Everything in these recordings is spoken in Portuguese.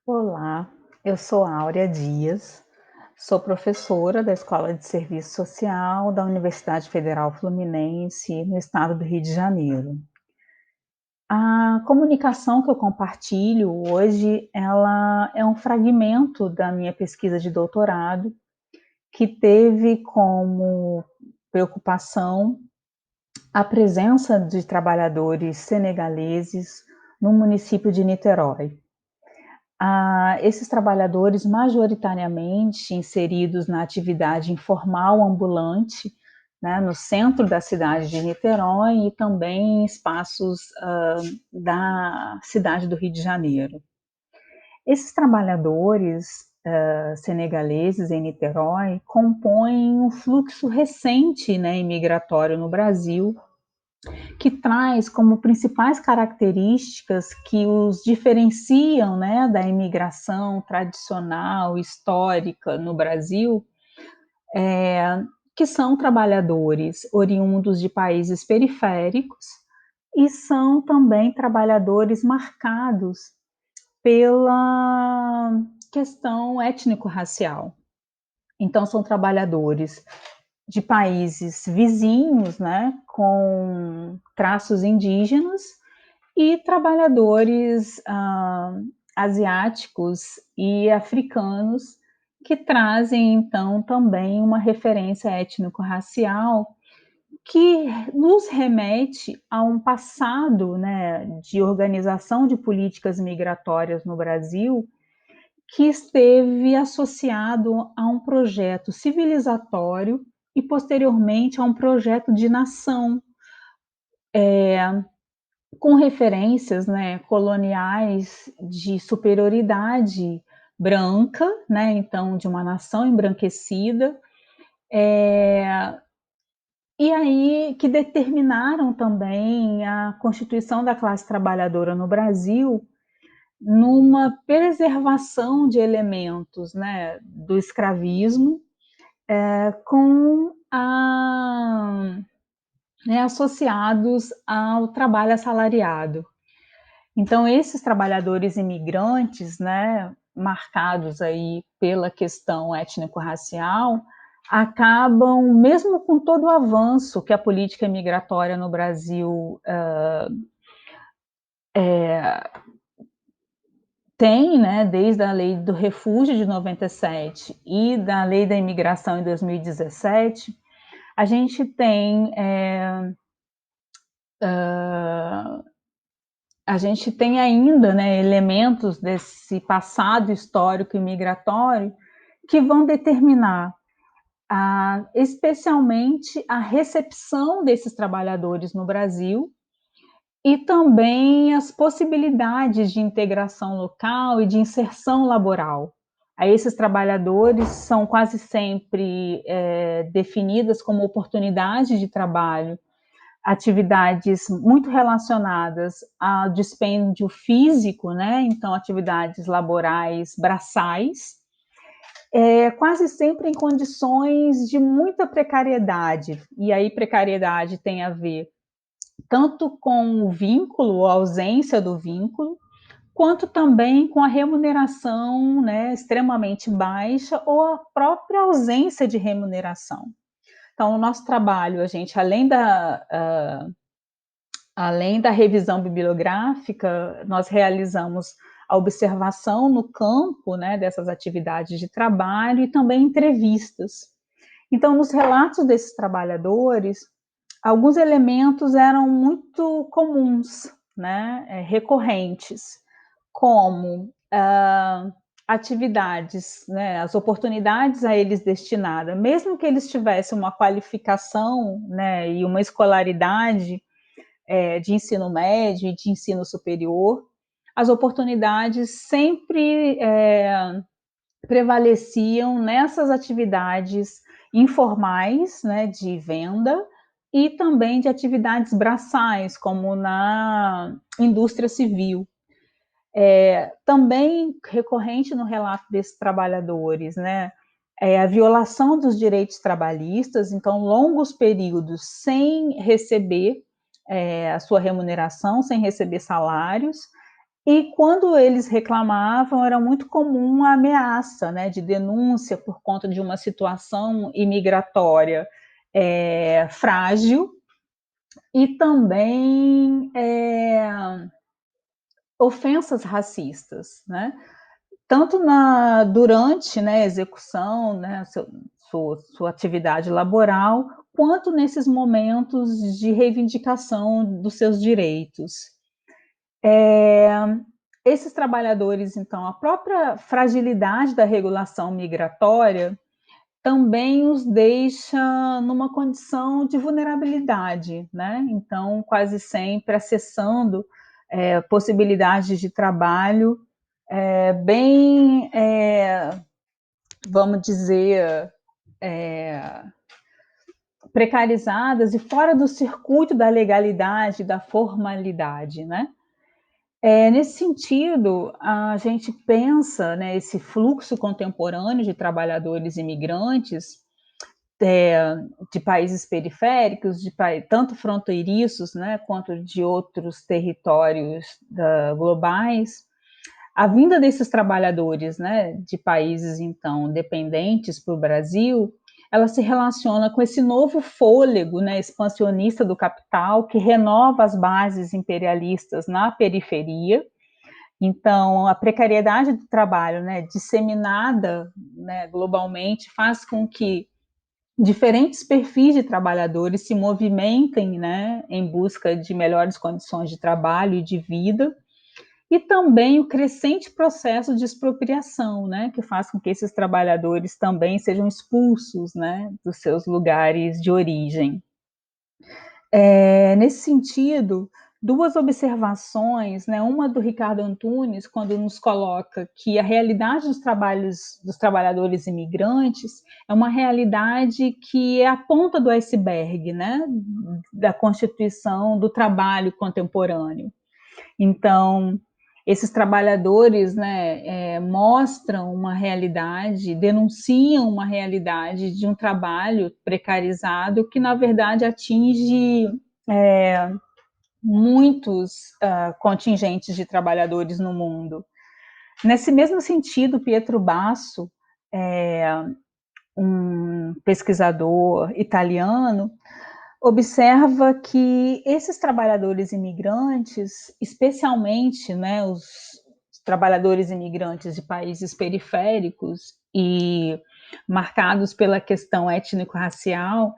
Olá, eu sou Áurea Dias, sou professora da Escola de Serviço Social da Universidade Federal Fluminense, no estado do Rio de Janeiro. A comunicação que eu compartilho hoje, ela é um fragmento da minha pesquisa de doutorado, que teve como preocupação a presença de trabalhadores senegaleses no município de Niterói. Esses trabalhadores majoritariamente inseridos na atividade informal ambulante, né, no centro da cidade de Niterói e também em espaços da cidade do Rio de Janeiro. Esses trabalhadores senegaleses em Niterói compõem um fluxo recente, né, imigratório no Brasil, que traz como principais características que os diferenciam, né, da imigração tradicional, histórica no Brasil, que são trabalhadores oriundos de países periféricos e são também trabalhadores marcados pela questão étnico-racial. Então, são trabalhadores de países vizinhos, né, com traços indígenas e trabalhadores asiáticos e africanos que trazem então também uma referência étnico-racial que nos remete a um passado, né, de organização de políticas migratórias no Brasil que esteve associado a um projeto civilizatório e posteriormente a um projeto de nação, com referências, né, coloniais de superioridade branca, né, então de uma nação embranquecida, e aí que determinaram também a constituição da classe trabalhadora no Brasil numa preservação de elementos, né, do escravismo, com né, associados ao trabalho assalariado. Então, esses trabalhadores imigrantes, né, marcados aí pela questão étnico-racial, acabam, mesmo com todo o avanço que a política migratória no Brasil tem, né, desde a lei do refúgio de 97 e da lei da imigração em 2017, a gente tem a gente tem ainda, né, elementos desse passado histórico e migratório que vão determinar especialmente a recepção desses trabalhadores no Brasil e também as possibilidades de integração local e de inserção laboral. Aí esses trabalhadores são quase sempre definidas como oportunidades de trabalho, atividades muito relacionadas ao dispêndio físico, né? Então, atividades laborais braçais, quase sempre em condições de muita precariedade. E aí, precariedade tem a ver tanto com o vínculo, ou a ausência do vínculo, quanto também com a remuneração, né, extremamente baixa ou a própria ausência de remuneração. Então, o nosso trabalho, a gente, além da revisão bibliográfica, nós realizamos a observação no campo, né, dessas atividades de trabalho e também entrevistas. Então, nos relatos desses trabalhadores, alguns elementos eram muito comuns, né, recorrentes, como atividades, né, as oportunidades a eles destinadas, mesmo que eles tivessem uma qualificação, né, e uma escolaridade de ensino médio e de ensino superior, as oportunidades sempre prevaleciam nessas atividades informais, né, de venda e também de atividades braçais, como na indústria civil. Também recorrente no relato desses trabalhadores, né, a violação dos direitos trabalhistas, então longos períodos sem receber a sua remuneração, sem receber salários, E quando eles reclamavam, era muito comum a ameaça, né, de denúncia por conta de uma situação imigratória frágil e também ofensas racistas, né? Tanto durante, né, a execução, né, sua atividade laboral, quanto nesses momentos de reivindicação dos seus direitos. Esses trabalhadores, então, a própria fragilidade da regulação migratória também os deixa numa condição de vulnerabilidade, né? Então, quase sempre acessando possibilidades de trabalho bem, vamos dizer, precarizadas e fora do circuito da legalidade, da formalidade, né? Nesse sentido, a gente pensa, né, esse fluxo contemporâneo de trabalhadores imigrantes de países periféricos, tanto fronteiriços, né, quanto de outros territórios globais. A vinda desses trabalhadores, né, de países então dependentes para o Brasil, ela se relaciona com esse novo fôlego, né, expansionista do capital que renova as bases imperialistas na periferia. Então, a precariedade do trabalho, né, disseminada, né, globalmente, faz com que diferentes perfis de trabalhadores se movimentem, né, em busca de melhores condições de trabalho e de vida, e também o crescente processo de expropriação, né, que faz com que esses trabalhadores também sejam expulsos, né, dos seus lugares de origem. Nesse sentido, duas observações, né, uma do Ricardo Antunes, quando nos coloca que a realidade dos trabalhadores imigrantes é uma realidade que é a ponta do iceberg, né, da constituição do trabalho contemporâneo. Então, esses trabalhadores, né, mostram uma realidade, denunciam uma realidade de um trabalho precarizado que, na verdade, atinge muitos contingentes de trabalhadores no mundo. Nesse mesmo sentido, Pietro Basso, um pesquisador italiano, observa que esses trabalhadores imigrantes, especialmente, né, os trabalhadores imigrantes de países periféricos e marcados pela questão étnico-racial,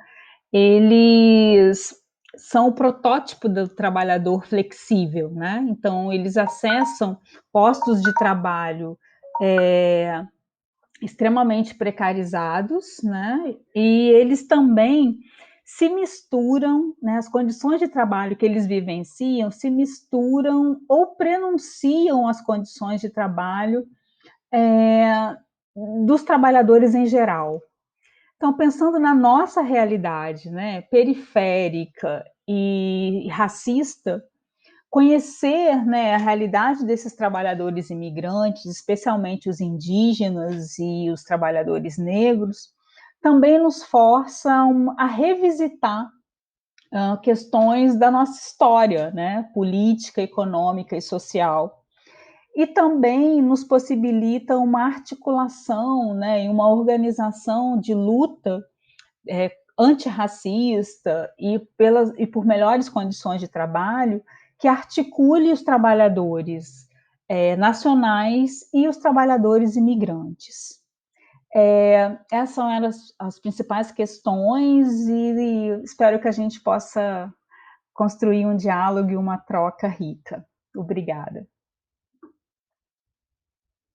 eles são o protótipo do trabalhador flexível, né? Então, eles acessam postos de trabalho extremamente precarizados, né? E eles também se misturam, né? As condições de trabalho que eles vivenciam se misturam ou prenunciam as condições de trabalho dos trabalhadores em geral. Então, pensando na nossa realidade, né, periférica e racista, conhecer, né, a realidade desses trabalhadores imigrantes, especialmente os indígenas e os trabalhadores negros, também nos força a revisitar questões da nossa história, né, política, econômica e social. E também nos possibilita uma articulação, né, e uma organização de luta antirracista e por melhores condições de trabalho que articule os trabalhadores nacionais e os trabalhadores imigrantes. Essas são as principais questões e espero que a gente possa construir um diálogo e uma troca rica. Obrigada.